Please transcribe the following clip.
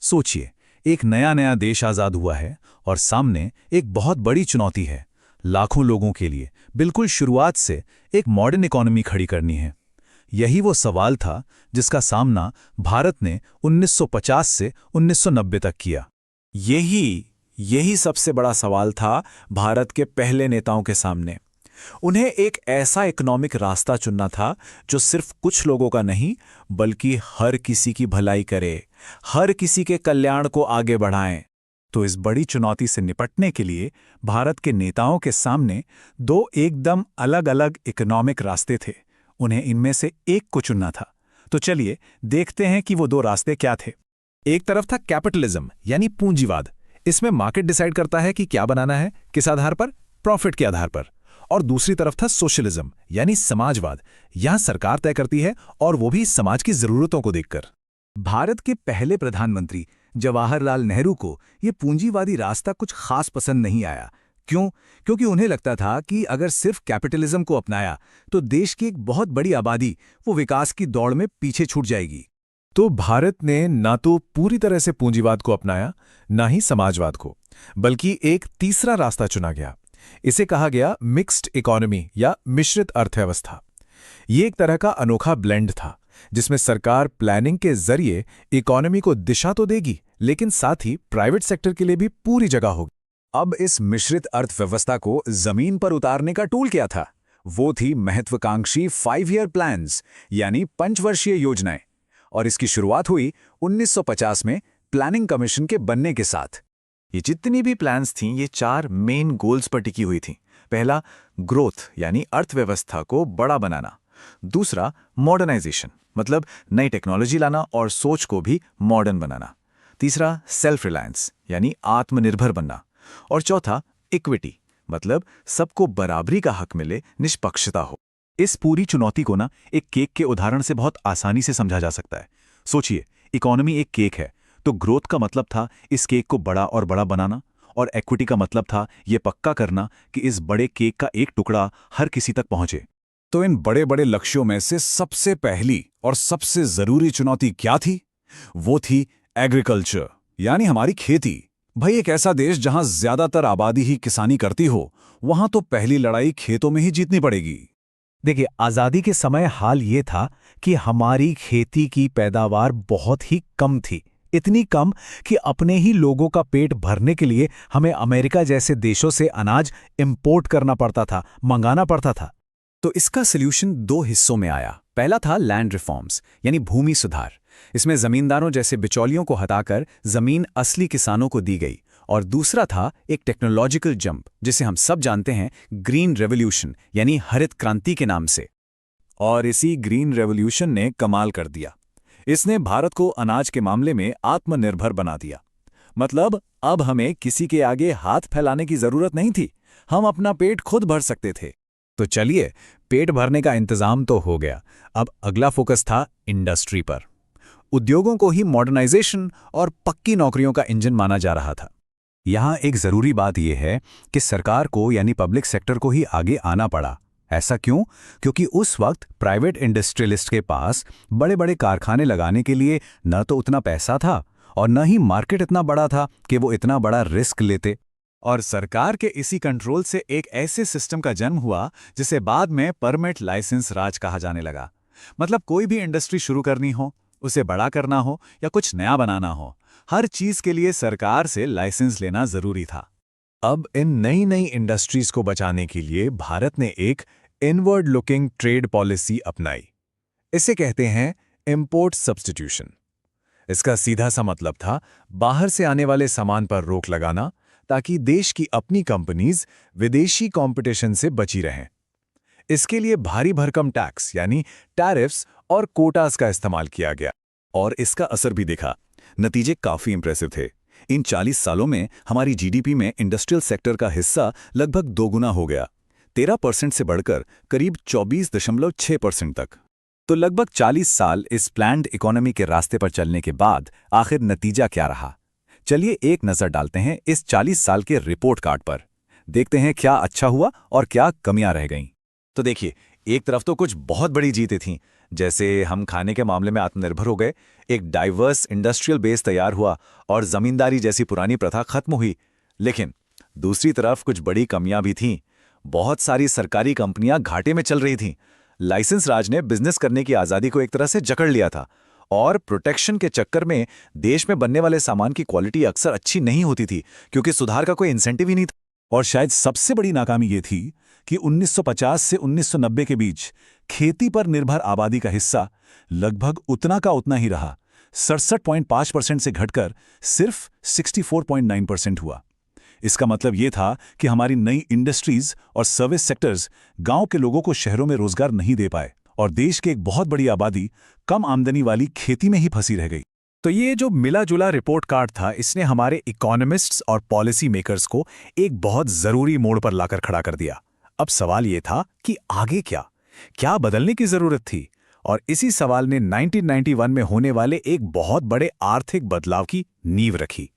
सोचिए, एक नया नया देश आज़ाद हुआ है और सामने एक बहुत बड़ी चुनौती है। लाखों लोगों के लिए बिल्कुल शुरुआत से एक मॉडर्न इकोनॉमी खड़ी करनी है। यही वो सवाल था जिसका सामना भारत ने 1950 से 1990 तक किया। यही सबसे बड़ा सवाल था भारत के पहले नेताओं के सामने। उन्हें एक ऐसा इकोनॉमिक रास्ता चुनना था जो सिर्फ कुछ लोगों का नहीं, बल्कि हर किसी की भलाई करे, हर किसी के कल्याण को आगे बढ़ाएं। तो इस बड़ी चुनौती से निपटने के लिए भारत के नेताओं के सामने दो एकदम अलग अलग इकोनॉमिक रास्ते थे। उन्हें इनमें से एक को चुनना था। तो चलिए देखते हैं कि वो दो रास्ते क्या थे। एक तरफ था कैपिटलिज्म यानी पूंजीवाद। इसमें मार्केट डिसाइड करता है कि क्या बनाना है, किस आधार पर, प्रॉफिट के आधार पर। और दूसरी तरफ था सोशलिज्म यानी समाजवाद। यहां सरकार तय करती है और वो भी समाज की जरूरतों को देखकर। भारत के पहले प्रधानमंत्री जवाहरलाल नेहरू को यह पूंजीवादी रास्ता कुछ खास पसंद नहीं आया। क्यों? क्योंकि उन्हें लगता था कि अगर सिर्फ कैपिटलिज्म को अपनाया तो देश की एक बहुत बड़ी आबादी वो विकास की दौड़ में पीछे छूट जाएगी। तो भारत ने ना तो पूरी तरह से पूंजीवाद को अपनाया, ना ही समाजवाद को, बल्कि एक तीसरा रास्ता चुना गया। इसे कहा गया मिक्स्ड इकोनॉमी या मिश्रित अर्थव्यवस्था। ये एक तरह का अनोखा ब्लेंड था जिसमें सरकार प्लानिंग के जरिए इकोनॉमी को दिशा तो देगी, लेकिन साथ ही प्राइवेट सेक्टर के लिए भी पूरी जगह होगी। अब इस मिश्रित अर्थव्यवस्था को जमीन पर उतारने का टूल क्या था? वो थी महत्वाकांक्षी 5 ईयर प्लान्स यानी पंचवर्षीय योजनाएं। और इसकी शुरुआत हुई 1950 में प्लानिंग कमीशन के बनने के साथ। ये जितनी भी प्लान्स थीं, ये 4 मेन गोल्स पर टिकी हुई थीं। पहला, ग्रोथ यानी अर्थव्यवस्था को बड़ा बनाना। दूसरा, मॉडर्नाइजेशन मतलब नई टेक्नोलॉजी लाना और सोच को भी मॉडर्न बनाना। तीसरा, सेल्फ रिलायंस यानी आत्मनिर्भर बनना। और चौथा, इक्विटी मतलब सबको बराबरी का हक मिले, निष्पक्षता हो। इस पूरी चुनौती को ना एक केक के उदाहरण से बहुत आसानी से समझा जा सकता है। सोचिए, इकोनॉमी एक केक है, तो ग्रोथ का मतलब था इस केक को बड़ा और बड़ा बनाना, और इक्विटी का मतलब था ये पक्का करना कि इस बड़े केक का एक टुकड़ा हर किसी तक पहुंचे। तो इन बड़े बड़े लक्ष्यों में से सबसे पहली और सबसे जरूरी चुनौती क्या थी? वो थी एग्रीकल्चर यानी हमारी खेती। भाई, एक ऐसा देश जहां ज्यादातर आबादी ही किसानी करती हो, वहां तो पहली लड़ाई खेतों में ही जीतनी पड़ेगी। देखिए, आजादी के समय हाल ये था कि हमारी खेती की पैदावार बहुत ही कम थी। इतनी कम कि अपने ही लोगों का पेट भरने के लिए हमें अमेरिका जैसे देशों से अनाज इंपोर्ट करना पड़ता था, मंगाना पड़ता था। तो इसका सल्यूशन 2 हिस्सों में आया। पहला था लैंड रिफॉर्म्स यानी भूमि सुधार। इसमें जमींदारों जैसे बिचौलियों को हटाकर जमीन असली किसानों को दी गई। और दूसरा था एक टेक्नोलॉजिकल जंप, जिसे हम सब जानते हैं ग्रीन रेवोल्यूशन यानी हरित क्रांति के नाम से। और इसी ग्रीन रेवोल्यूशन ने कमाल कर दिया। इसने भारत को अनाज के मामले में आत्मनिर्भर बना दिया। मतलब अब हमें किसी के आगे हाथ फैलाने की जरूरत नहीं थी, हम अपना पेट खुद भर सकते थे। तो चलिए, पेट भरने का इंतजाम तो हो गया। अब अगला फोकस था इंडस्ट्री पर। उद्योगों को ही मॉडर्नाइजेशन और पक्की नौकरियों का इंजन माना जा रहा था। यहां एक जरूरी बात यह है कि सरकार को यानी पब्लिक सेक्टर को ही आगे आना पड़ा। ऐसा क्यों? क्योंकि उस वक्त प्राइवेट इंडस्ट्रियलिस्ट के पास बड़े बड़े कारखाने लगाने के लिए न तो उतना पैसा था और न ही मार्केट इतना बड़ा था कि वो इतना बड़ा रिस्क लेते। और सरकार के इसी कंट्रोल से एक ऐसे सिस्टम का जन्म हुआ जिसे बाद में परमिट लाइसेंस राज कहा जाने लगा। मतलब कोई भी इंडस्ट्री शुरू करनी हो, उसे बड़ा करना हो या कुछ नया बनाना हो, हर चीज के लिए सरकार से लाइसेंस लेना जरूरी था। अब इन नई नई इंडस्ट्रीज को बचाने के लिए भारत ने एक इनवर्ड लुकिंग ट्रेड पॉलिसी अपनाई। इसे कहते हैं इंपोर्ट सब्स्टिट्यूशन। इसका सीधा सा मतलब था बाहर से आने वाले सामान पर रोक लगाना, ताकि देश की अपनी कंपनीज विदेशी कंपटीशन से बची रहें। इसके लिए भारी भरकम टैक्स यानी टैरिफ्स और कोटास का इस्तेमाल किया गया। और इसका असर भी दिखा। नतीजे काफी इंप्रेसिव थे। इन 40 सालों में हमारी जीडीपी में इंडस्ट्रियल सेक्टर का हिस्सा लगभग 2 गुना हो गया, 13% से बढ़कर करीब 24.6% तक। तो लगभग 40 साल इस प्लान्ड इकोनॉमी के रास्ते पर चलने के बाद आखिर नतीजा क्या रहा? चलिए एक नजर डालते हैं इस 40 साल के रिपोर्ट कार्ड पर। देखते हैं क्या अच्छा हुआ और क्या कमियां रह गईं। तो देखिए, एक तरफ तो कुछ बहुत बड़ी जीतें थीं, जैसे हम खाने के मामले में आत्मनिर्भर हो गए, एक डाइवर्स इंडस्ट्रियल बेस तैयार हुआ और जमींदारी जैसी पुरानी प्रथा खत्म हुई। लेकिन दूसरी तरफ कुछ बड़ी कमियां भी थीं। बहुत सारी सरकारी कंपनियां घाटे में चल रही थीं। लाइसेंस राज ने बिजनेस करने की आज़ादी को एक तरह से जकड़ लिया था और प्रोटेक्शन के चक्कर में देश में बनने वाले सामान की क्वालिटी अक्सर अच्छी नहीं होती थी, क्योंकि सुधार का कोई इंसेंटिव ही नहीं था। और शायद सबसे बड़ी नाकामी ये थी कि 1950 से 1990 के बीच खेती पर निर्भर आबादी का हिस्सा लगभग उतना का उतना ही रहा, 67.5% से घटकर सिर्फ 64.9% हुआ। इसका मतलब ये था कि हमारी नई इंडस्ट्रीज और सर्विस सेक्टर्स गांव के लोगों को शहरों में रोजगार नहीं दे पाए और देश की एक बहुत बड़ी आबादी कम आमदनी वाली खेती में ही फंसी रह गई। तो ये जो मिला जुला रिपोर्ट कार्ड था, इसने हमारे इकोनॉमिस्ट्स और पॉलिसी मेकर्स को एक बहुत जरूरी मोड़ पर लाकर खड़ा कर दिया। अब सवाल ये था कि आगे क्या बदलने की जरूरत थी? और इसी सवाल ने 1991 में होने वाले एक बहुत बड़े आर्थिक बदलाव की नींव रखी।